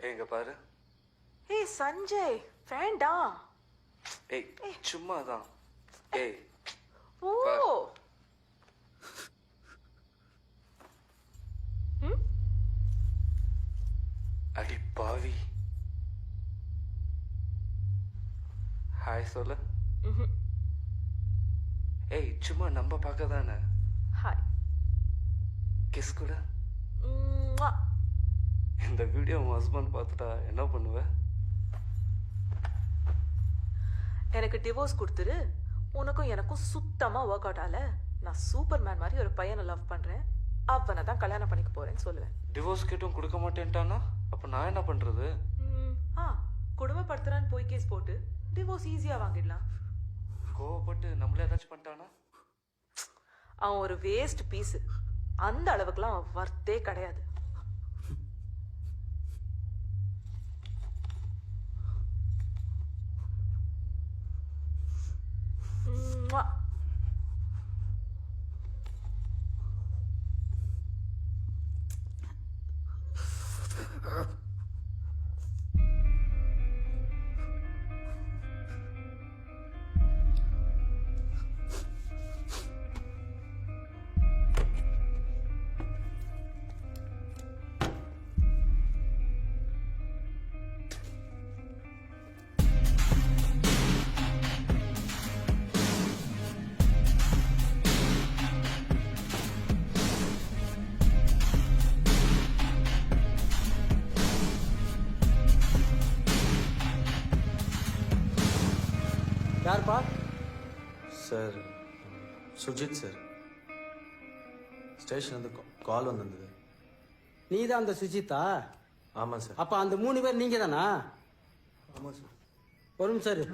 எங்க பாரு. ஏய் சஞ்சய் வேண்டாம். ஏய் சும்மா தான். ஏய் ஓ அடி பாவி. ஹாய் சொல்லு. ஏய் சும்மா நம்ம பார்க்க தானே. ஹாய். கிஸ் கூட. இந்த வீடியோ உன் ஹஸ்பண்ட் பார்த்துட்டா என்ன பண்ணுவ? எனக்கு டிவோர்ஸ் கொடுத்துரு. உனக்கும் எனக்கும் சுத்தமா ஒர்க் அவுட் ஆகல. நான் சூப்பர்மேன் மாதிரி ஒரு பையனை லவ் பண்றேன். அவனை தான் கல்யாணம் பண்ணிக்க போறேன்னு சொல்லுவேன். டிவோர்ஸ் கேட்டும் கொடுக்க மாட்டேன்ட்டானா அப்ப நான் என்ன பண்றது? குடும்பப்படுத்துறான்னு போய் கேஸ் போட்டு டிவோர்ஸ் ஈஸியா வாங்கிடலாம். கோவப்பட்டு நம்மளே ஏதாச்சும் பண்ணிட்டானா? அவன் ஒரு வேஸ்ட் பீஸ். அந்த அளவுக்குலாம் அவன் வர்த்தே கிடையாது. யார்ப்பா? Sir Sujith sir. ஸ்டேஷன்லேருந்து கால் வந்திருந்தது. நீ தான் அந்த சுஜித்தா? ஆமாம் சார். அப்போ அந்த 3 பேர் நீங்கள் தானா? ஆமாம் சார். ஒரு நிமிஷம் சரி.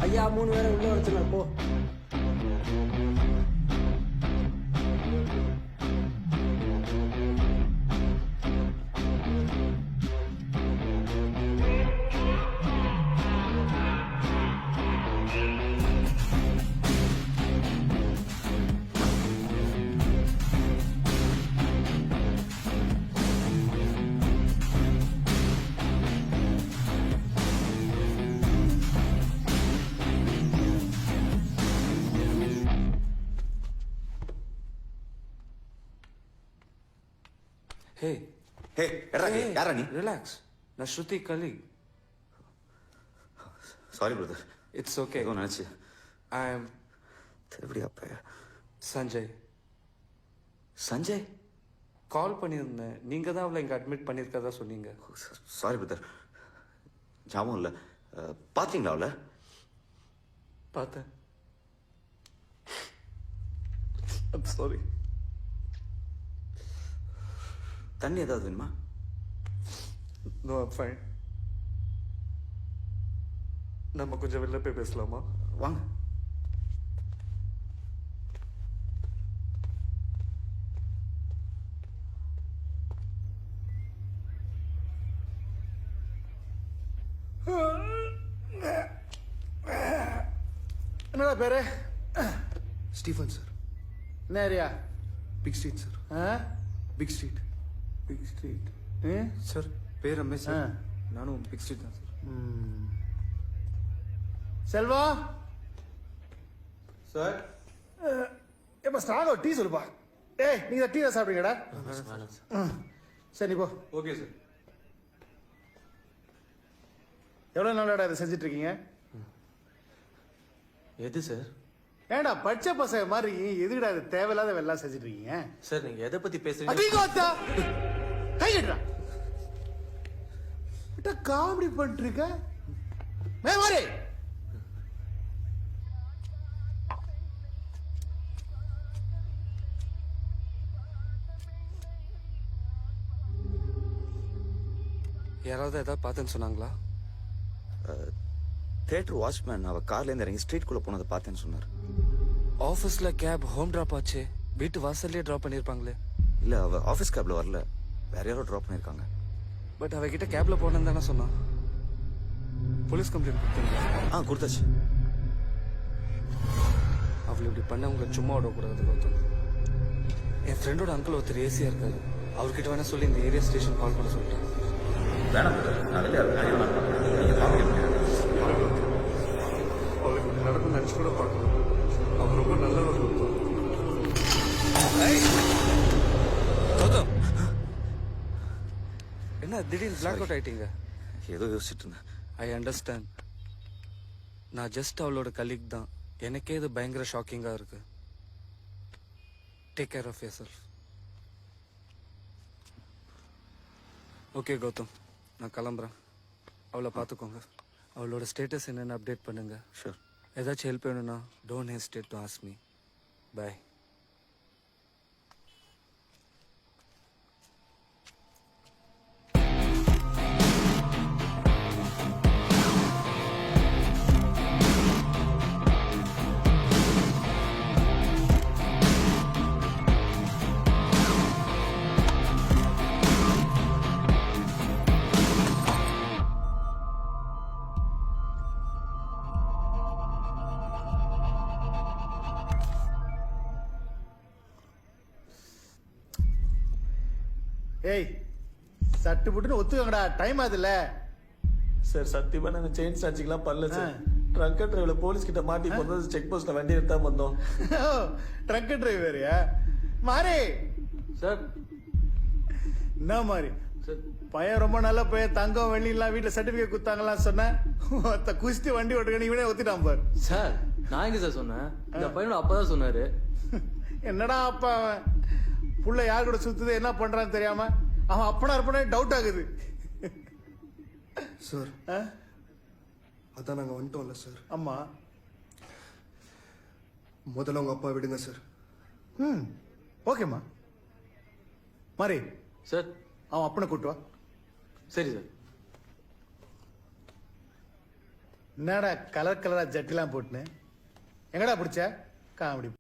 ஐயா 3 பேரை உள்ள வச்சுங்க போ. ஹே ஹே எடா யாரா நீ? ரிலாக்ஸ். நான் Shruti colleague. Sorry brother. It's okay. ஏதோ நினச்சி. ஐ எம் எப்படி அப்ப? சஞ்சய். சஞ்சய்? கால் பண்ணியிருந்தேன். நீங்கள் தான் அவளை இங்கே அட்மிட் பண்ணியிருக்கதா சொன்னீங்க. சாரி பிரதர், ஞாபகம் இல்லை. பார்த்தீங்களா அவளை? பார்த்தேன். I'm sorry. தண்ணி ஏதாவது வேணுமா? No I'm fine. நம்ம கொஞ்சம் வெளில போய் பேசலாமா? வாங்க. என்னடா பேரு? Stephen sir. என்ன ஏரியா? Big street sir. Big street. Big street sir பேர் ரமேஷ் சார். நானும் பிக் ஸ்ட்ரீட் தான் சார். செல்வா சார். ஏப்பா ஸ்ட்ராங்கா டீ சொல்லுப்பா. ஏய் நீங்க டீ தான் சாப்பிடுங்கடா. சரி நீ போ. Okay sir. எவ்வளோ நாளாடா இதை செஞ்சுட்டு இருக்கீங்க? எது சார்? ஏண்டா பச்சை பசங்க மாதிரி எதுக்குடா இது தேவையில்லாத வெள்ளம் செஞ்சுட்டு இருக்கீங்க? சார் நீங்க எதை பத்தி பேசுறீங்க? அதிகோத்தா கையடா. இட்ட காமெடி பண்ணிட்டு இருக்க. மே மாரே. யாராவது எதாவது பார்த்தேன்னு சொன்னாங்களா? தியேட்டர் வாட்ச்மேன் அவ கார்ல இருந்து இறங்கி ஸ்ட்ரீட்குள்ள போனதை பார்த்தேன்னு சொன்னார். ஆஃபீஸ்ல கேப் ஹோம் டிராப் ஆச்சு, வீட்டு வாசல்லே டிராப் பண்ணிருப்பாங்களே. இல்ல அவ ஆபீஸ் கேப்ல வரல, வேற யாரோ டிராப் பண்ணிருக்காங்க. பட் அவகிட்ட கேப்ல போனேன்னு தானே சொன்னான். போலீஸ் கம்ப்ளைண்ட் கொடுத்தீங்களா? கொடுத்தாச்சு. அவள் இப்படி பண்ணவங்க சும்மா விடக்கூடாது கௌதம். என் ஃப்ரெண்டோட அங்கிள் ஒருத்தர் ஏசியா இருக்காரு, அவர்கிட்ட வேணா சொல்லி இந்த ஏரியா ஸ்டேஷன் கால் பண்ண சொல்லிட்டேன். அவளுக்கு இப்படி நடக்கும் நினைச்சு கூட பார்க்கணும். அவர் ரொம்ப நல்லவர் கௌதம். என்ன திடீர்னு பிளாக் அவுட் ஆயிட்டீங்க? ஏதோ யோசிச்சுட்டு இருந்தேன். I understand. நான் ஜஸ்ட் அவளோட கலீக் தான். எனக்கே இது பயங்கர ஷாக்கிங்கா இருக்கு. Take care of yourself. Okay Gautam, நான் கிளம்புறேன். அவளை பார்த்துக்கோங்க. அவளோட ஸ்டேட்டஸ் என்னென்னு அப்டேட் பண்ணுங்க. ஷூர். ஏதாச்சும் ஹெல்ப் வேணும்னா don't hesitate to ask me. Bye. ஏய் சட்டு புட்டுன்னு ஒத்துக்கங்கடா, டைம் ஆகுதுல்ல. சார் சத்தியமா நாங்க செயின் ஸ்நாச்சிங்லாம் பண்ணல சார். ட்ரங்க் அண்ட் டிரைவ்ல போலீஸ் கிட்ட மாட்டி போனது செக் போஸ்ட்ல வண்டி எடுத்தா வந்தோம். ட்ரங்க் டிரைவரியா மாறி? சார் என்ன மாறி சார் பையன் ரொம்ப நல்ல பையன், தங்கம் வெள்ளிலாம் வீட்டுல சர்டிபிகேட் கொடுத்தாங்களாம் சொன்னேன். குஸ்தி வண்டி ஓட்டுக்க இவனே ஒத்திட்டான் பாரு. சார் நான் எங்க சார் சொன்னேன்? இந்த பையனோட அப்பா தான் சொன்னாரு. என்னடா அப்பா அவன் புள்ள யார் கூட சுத்துது என்ன பண்றான்னு தெரியாம அவன் அப்பனா இருப்பனே டவுட் ஆகுது. சார் அதான் நாங்கள் வந்துட்டோம்ல சார். ஆமா. முதல்ல உங்க அப்பா விடுங்க சார். ஓகேம்மா. மாறி சார் அவன் அப்பனை கூட்டு வா. சரி சார். என்னடா கலர் கலரா ஜட்டிலாம் போட்டுன்னு எங்கடா பிடிச்ச காமெடி